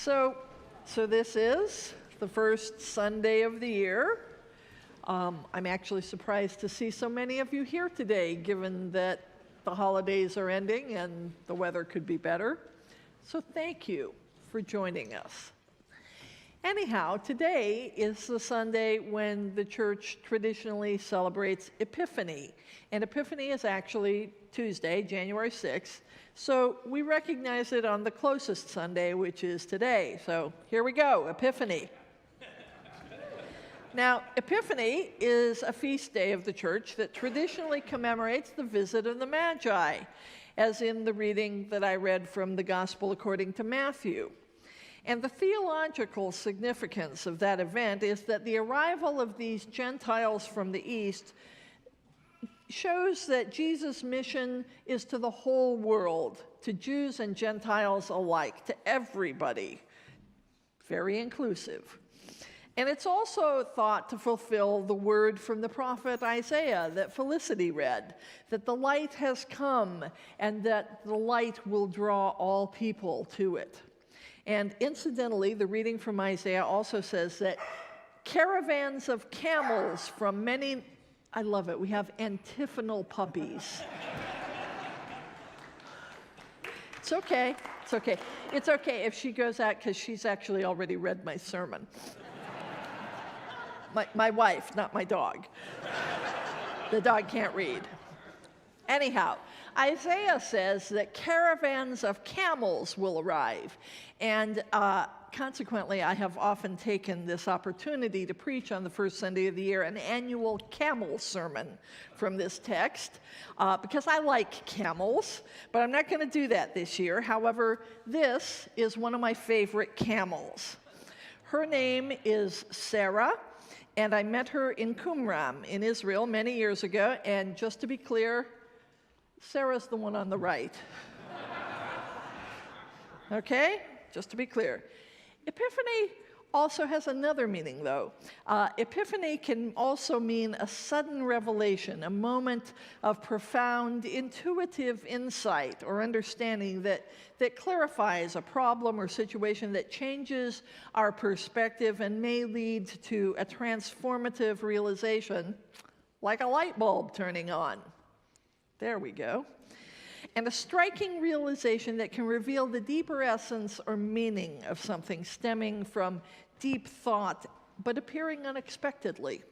So this is the first Sunday of the year. I'm actually surprised to see so many of you here today, given that the holidays are ending and the weather could be better. So thank you for joining us. Anyhow, today is the Sunday when the church traditionally celebrates Epiphany. And Epiphany is actually Tuesday, January 6th. So we recognize it on the closest Sunday, which is today. So here we go, Epiphany. Now, Epiphany is a feast day of the church that traditionally commemorates the visit of the Magi, as in the reading that I read from the Gospel according to Matthew. And the theological significance of that event is that the arrival of these Gentiles from the East shows that Jesus' mission is to the whole world, to Jews and Gentiles alike, to everybody. Very inclusive. And it's also thought to fulfill the word from the prophet Isaiah that Felicity read, that the light has come and that the light will draw all people to it. And incidentally, the reading from Isaiah also says that caravans of camels from many, I love it, we have antiphonal puppies. It's okay, it's okay. It's okay if she goes out because she's actually already read my sermon. My wife, not my dog. The dog can't read. Anyhow, Isaiah says that caravans of camels will arrive. And consequently, I have often taken this opportunity to preach on the first Sunday of the year an annual camel sermon from this text, because I like camels, but I'm not going to do that this year. However, this is one of my favorite camels. Her name is Sarah, and I met her in Qumran in Israel many years ago, and just to be clear, Sarah's the one on the right. Okay? Just to be clear. Epiphany also has another meaning, though. Epiphany can also mean a sudden revelation, a moment of profound intuitive insight or understanding that clarifies a problem or situation that changes our perspective and may lead to a transformative realization, like a light bulb turning on. There we go. And a striking realization that can reveal the deeper essence or meaning of something stemming from deep thought, but appearing unexpectedly.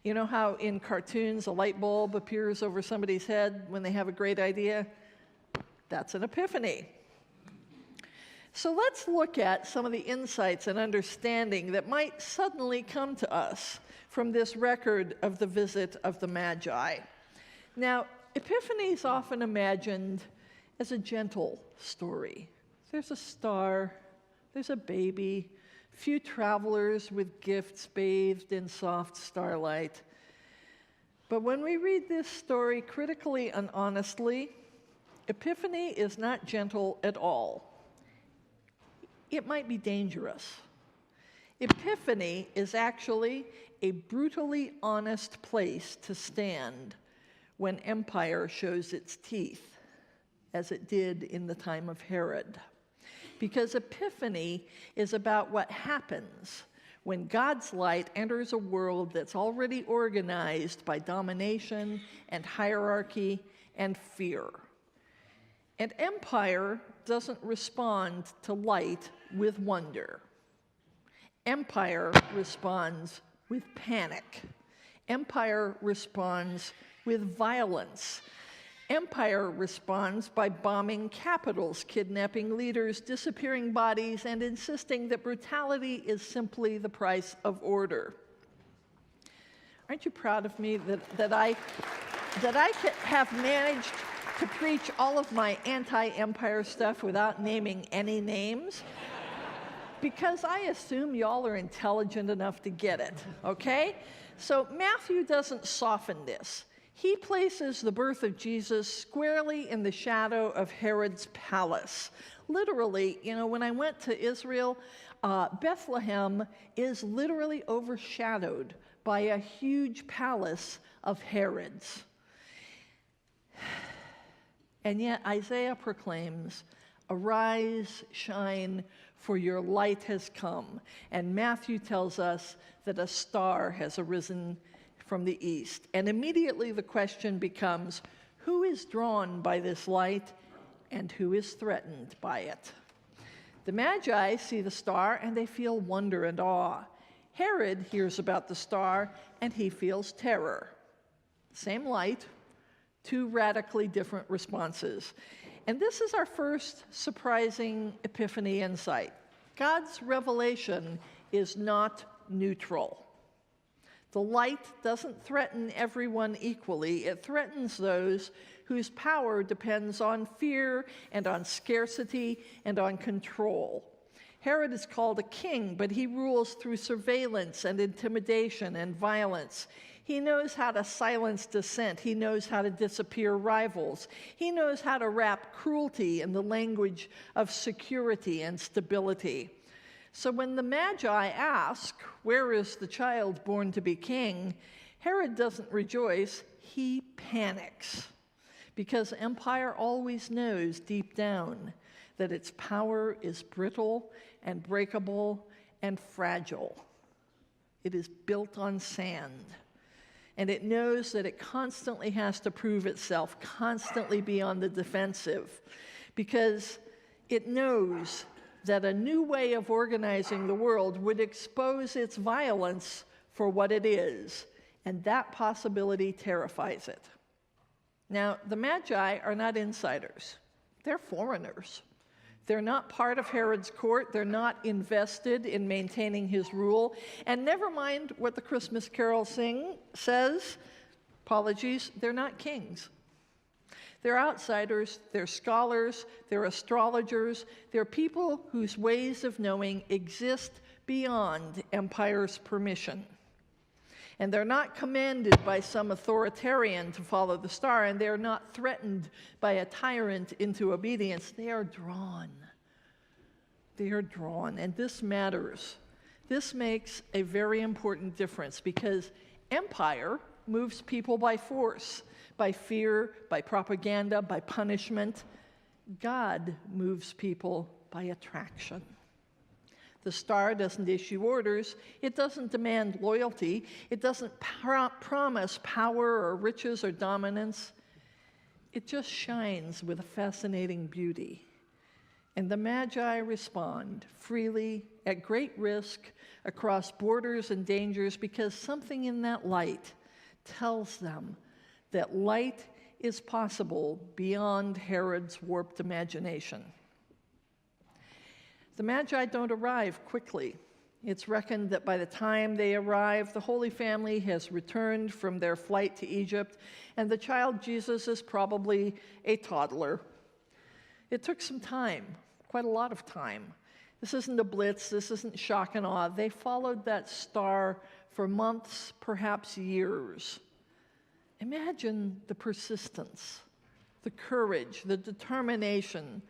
You know how in cartoons a light bulb appears over somebody's head when they have a great idea? That's an epiphany. So let's look at some of the insights and understanding that might suddenly come to us from this record of the visit of the Magi. Now, Epiphany is often imagined as a gentle story. There's a star, there's a baby, few travelers with gifts bathed in soft starlight. But when we read this story critically and honestly, Epiphany is not gentle at all. It might be dangerous. Epiphany is actually a brutally honest place to stand when empire shows its teeth, as it did in the time of Herod. Because Epiphany is about what happens when God's light enters a world that's already organized by domination and hierarchy and fear. And empire doesn't respond to light with wonder. Empire responds with panic. Empire responds with violence. Empire responds by bombing capitals, kidnapping leaders, disappearing bodies, and insisting that brutality is simply the price of order. Aren't you proud of me that I have managed to preach all of my anti-empire stuff without naming any names? Because I assume y'all are intelligent enough to get it, okay? So Matthew doesn't soften this. He places the birth of Jesus squarely in the shadow of Herod's palace. Literally, when I went to Israel, Bethlehem is literally overshadowed by a huge palace of Herod's. And yet Isaiah proclaims "Arise, shine, for your light has come." And Matthew tells us that a star has arisen from the east. And immediately the question becomes, who is drawn by this light and who is threatened by it? The Magi see the star and they feel wonder and awe. Herod hears about the star and he feels terror. Same light, two radically different responses. And this is our first surprising epiphany insight. God's revelation is not neutral. The light doesn't threaten everyone equally. It threatens those whose power depends on fear and on scarcity and on control. Herod is called a king, but he rules through surveillance and intimidation and violence. He knows how to silence dissent. He knows how to disappear rivals. He knows how to wrap cruelty in the language of security and stability. So when the Magi ask, "Where is the child born to be king?" Herod doesn't rejoice, he panics. Because empire always knows deep down that its power is brittle and breakable and fragile. It is built on sand. And it knows that it constantly has to prove itself, constantly be on the defensive, because it knows that a new way of organizing the world would expose its violence for what it is, and that possibility terrifies it. Now, the Magi are not insiders. They're foreigners. They're not part of Herod's court. They're not invested in maintaining his rule. And never mind what the Christmas Carol says, apologies, they're not kings. They're outsiders, they're scholars, they're astrologers, they're people whose ways of knowing exist beyond empire's permission. And they're not commanded by some authoritarian to follow the star, and they're not threatened by a tyrant into obedience. They are drawn. They are drawn, and this matters. This makes a very important difference because empire moves people by force, by fear, by propaganda, by punishment. God moves people by attraction. The star doesn't issue orders. It doesn't demand loyalty. It doesn't promise power or riches or dominance. It just shines with a fascinating beauty. And the Magi respond freely, at great risk, across borders and dangers, because something in that light tells them that light is possible beyond Herod's warped imagination. The Magi don't arrive quickly. It's reckoned that by the time they arrive, the Holy Family has returned from their flight to Egypt, and the child Jesus is probably a toddler. It took some time, quite a lot of time. This isn't a blitz, this isn't shock and awe. They followed that star for months, perhaps years. Imagine the persistence, the courage, the determination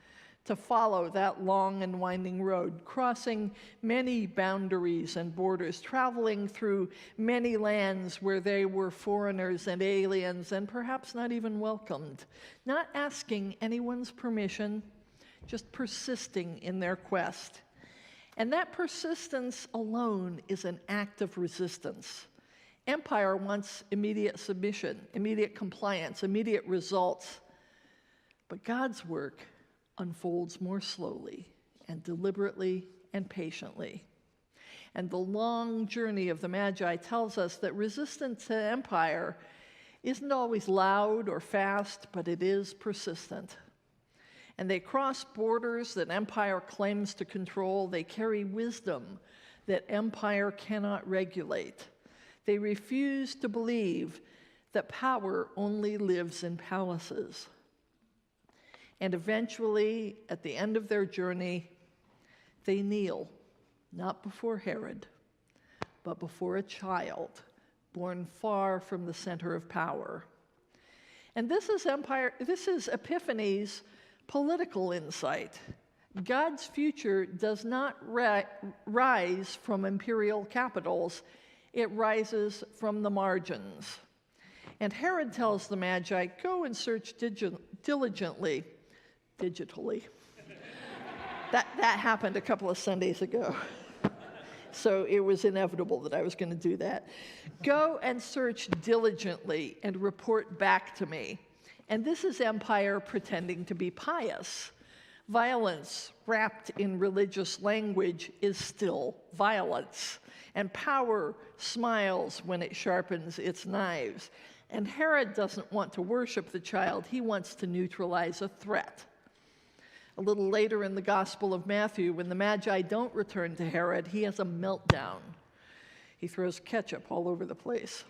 to follow that long and winding road, crossing many boundaries and borders, traveling through many lands where they were foreigners and aliens and perhaps not even welcomed, not asking anyone's permission, just persisting in their quest. And that persistence alone is an act of resistance. Empire wants immediate submission, immediate compliance, immediate results. But God's work unfolds more slowly and deliberately and patiently. And the long journey of the Magi tells us that resistance to empire isn't always loud or fast, but it is persistent. And they cross borders that empire claims to control. They carry wisdom that empire cannot regulate. They refuse to believe that power only lives in palaces. And eventually, at the end of their journey, they kneel, not before Herod, but before a child born far from the center of power. And this is Epiphany's political insight. God's future does not rise from imperial capitals, it rises from the margins. And Herod tells the Magi, go and search digitally That happened a couple of Sundays ago. So it was inevitable that I was going to do that. Go and search diligently and report back to me. And this is empire pretending to be pious. Violence wrapped in religious language is still violence. And power smiles when it sharpens its knives. And Herod doesn't want to worship the child. He wants to neutralize a threat. A little later in the Gospel of Matthew, when the Magi don't return to Herod, he has a meltdown. He throws ketchup all over the place.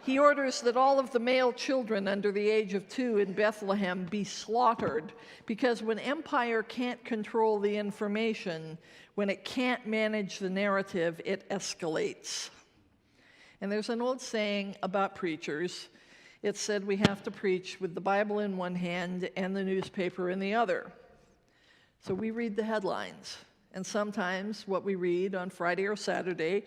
He orders that all of the male children under the age of 2 in Bethlehem be slaughtered, because when empire can't control the information, when it can't manage the narrative, it escalates. And there's an old saying about preachers. It said we have to preach with the Bible in one hand and the newspaper in the other. So we read the headlines, and sometimes what we read on Friday or Saturday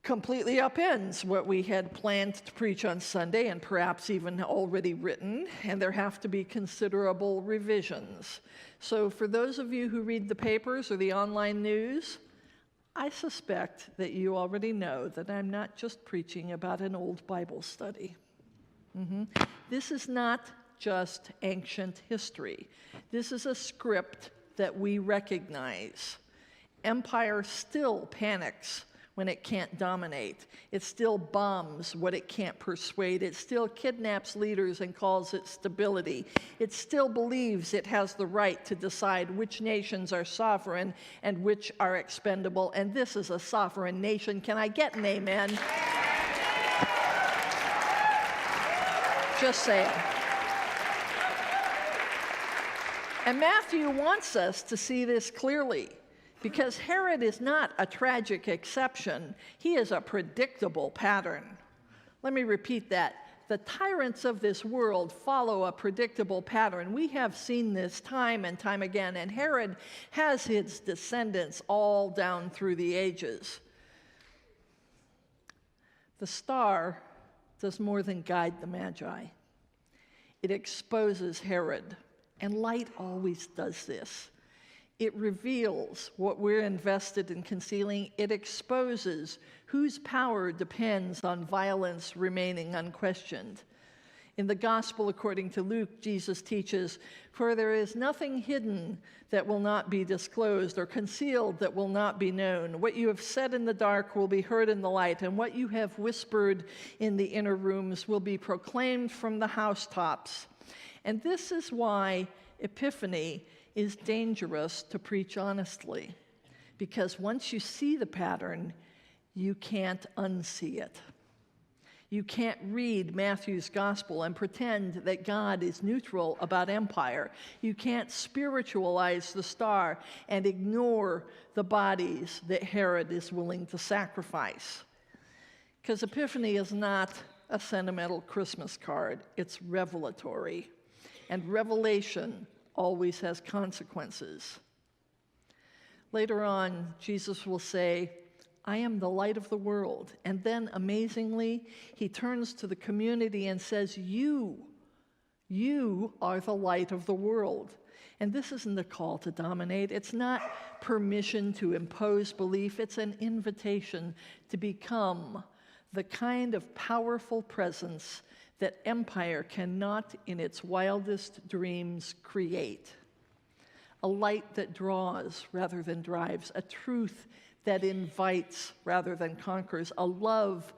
completely upends what we had planned to preach on Sunday and perhaps even already written, and there have to be considerable revisions. So for those of you who read the papers or the online news, I suspect that you already know that I'm not just preaching about an old Bible study. This is not just ancient history. This is a script that we recognize. Empire still panics when it can't dominate. It still bombs what it can't persuade. It still kidnaps leaders and calls it stability. It still believes it has the right to decide which nations are sovereign and which are expendable. And this is a sovereign nation. Can I get an amen? Just saying. And Matthew wants us to see this clearly, because Herod is not a tragic exception. He is a predictable pattern. Let me repeat that. The tyrants of this world follow a predictable pattern. We have seen this time and time again, and Herod has his descendants all down through the ages. The star does more than guide the Magi. It exposes Herod, and light always does this. It reveals what we're invested in concealing. It exposes whose power depends on violence remaining unquestioned. In the Gospel according to Luke, Jesus teaches, "For there is nothing hidden that will not be disclosed, or concealed that will not be known. What you have said in the dark will be heard in the light, and what you have whispered in the inner rooms will be proclaimed from the housetops." And this is why Epiphany is dangerous to preach honestly, because once you see the pattern, you can't unsee it. You can't read Matthew's gospel and pretend that God is neutral about empire. You can't spiritualize the star and ignore the bodies that Herod is willing to sacrifice. Because Epiphany is not a sentimental Christmas card. It's revelatory. And revelation always has consequences. Later on, Jesus will say, "I am the light of the world." And then, amazingly, he turns to the community and says, you are the light of the world. And this isn't a call to dominate. It's not permission to impose belief. It's an invitation to become the kind of powerful presence that empire cannot, in its wildest dreams, create. A light that draws rather than drives, a truth that invites rather than conquers, a love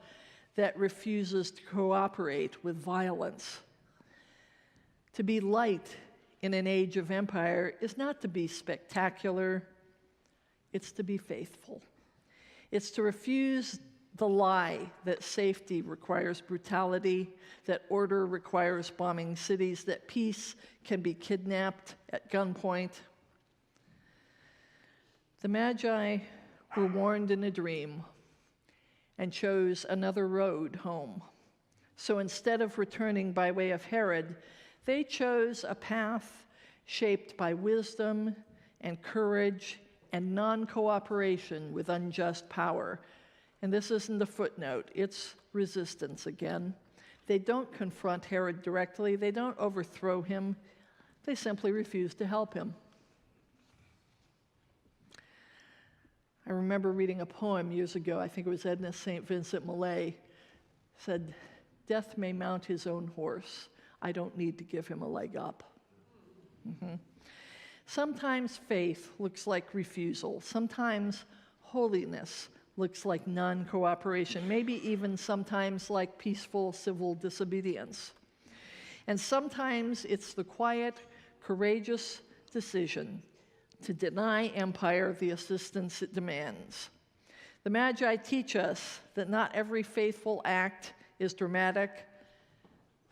that refuses to cooperate with violence. To be light in an age of empire is not to be spectacular, it's to be faithful. It's to refuse the lie that safety requires brutality, that order requires bombing cities, that peace can be kidnapped at gunpoint. The Magi were warned in a dream and chose another road home. So instead of returning by way of Herod, they chose a path shaped by wisdom and courage and non-cooperation with unjust power. And this isn't a footnote, it's resistance again. They don't confront Herod directly, they don't overthrow him, They simply refused to help him. I remember reading a poem years ago, I think it was Edna St. Vincent Millay, said, "Death may mount his own horse. I don't need to give him a leg up." Sometimes faith looks like refusal. Sometimes holiness looks like non-cooperation, maybe even sometimes like peaceful civil disobedience. And sometimes it's the quiet, courageous decision to deny empire the assistance it demands. The Magi teach us that not every faithful act is dramatic.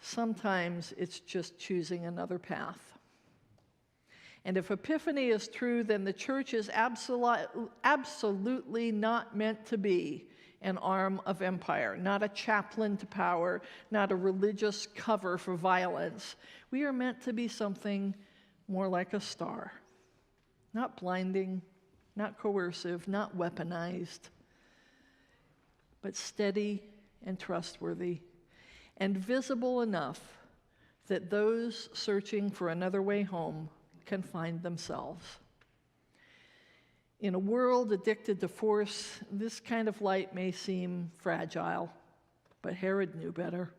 Sometimes it's just choosing another path. And if Epiphany is true, then the church is absolutely not meant to be an arm of empire, not a chaplain to power, not a religious cover for violence. We are meant to be something more like a star, not blinding, not coercive, not weaponized, but steady and trustworthy, and visible enough that those searching for another way home can find themselves. In a world addicted to force, this kind of light may seem fragile, but Herod knew better.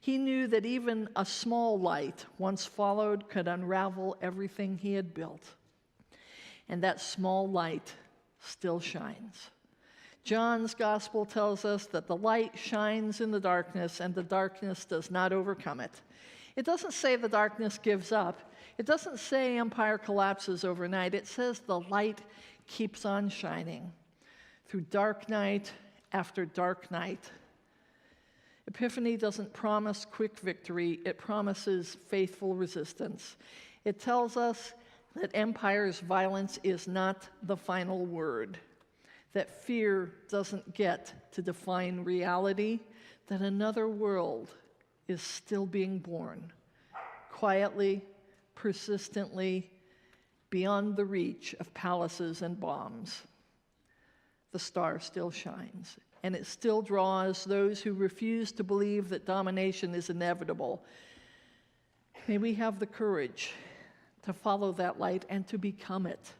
He knew that even a small light, once followed, could unravel everything he had built. And that small light still shines. John's gospel tells us that the light shines in the darkness, and the darkness does not overcome it. It doesn't say the darkness gives up. It doesn't say empire collapses overnight. It says the light keeps on shining through dark night after dark night. Epiphany doesn't promise quick victory. It promises faithful resistance. It tells us that empire's violence is not the final word, that fear doesn't get to define reality, that another world is still being born, quietly, persistently, beyond the reach of palaces and bombs. The star still shines, and it still draws those who refuse to believe that domination is inevitable. May we have the courage to follow that light and to become it.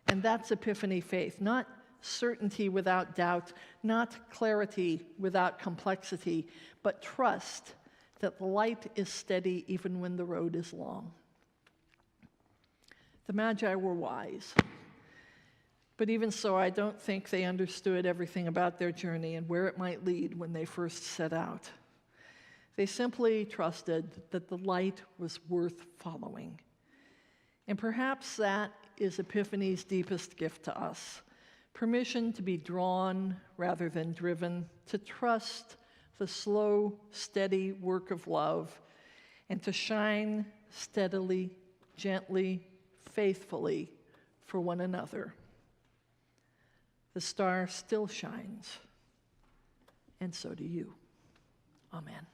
And that's Epiphany faith, not certainty without doubt, not clarity without complexity, but trust that the light is steady even when the road is long. The Magi were wise, but even so, I don't think they understood everything about their journey and where it might lead when they first set out. They simply trusted that the light was worth following. And perhaps that is Epiphany's deepest gift to us. Permission to be drawn rather than driven, to trust the slow, steady work of love, and to shine steadily, gently, faithfully for one another. The star still shines, and so do you. Amen.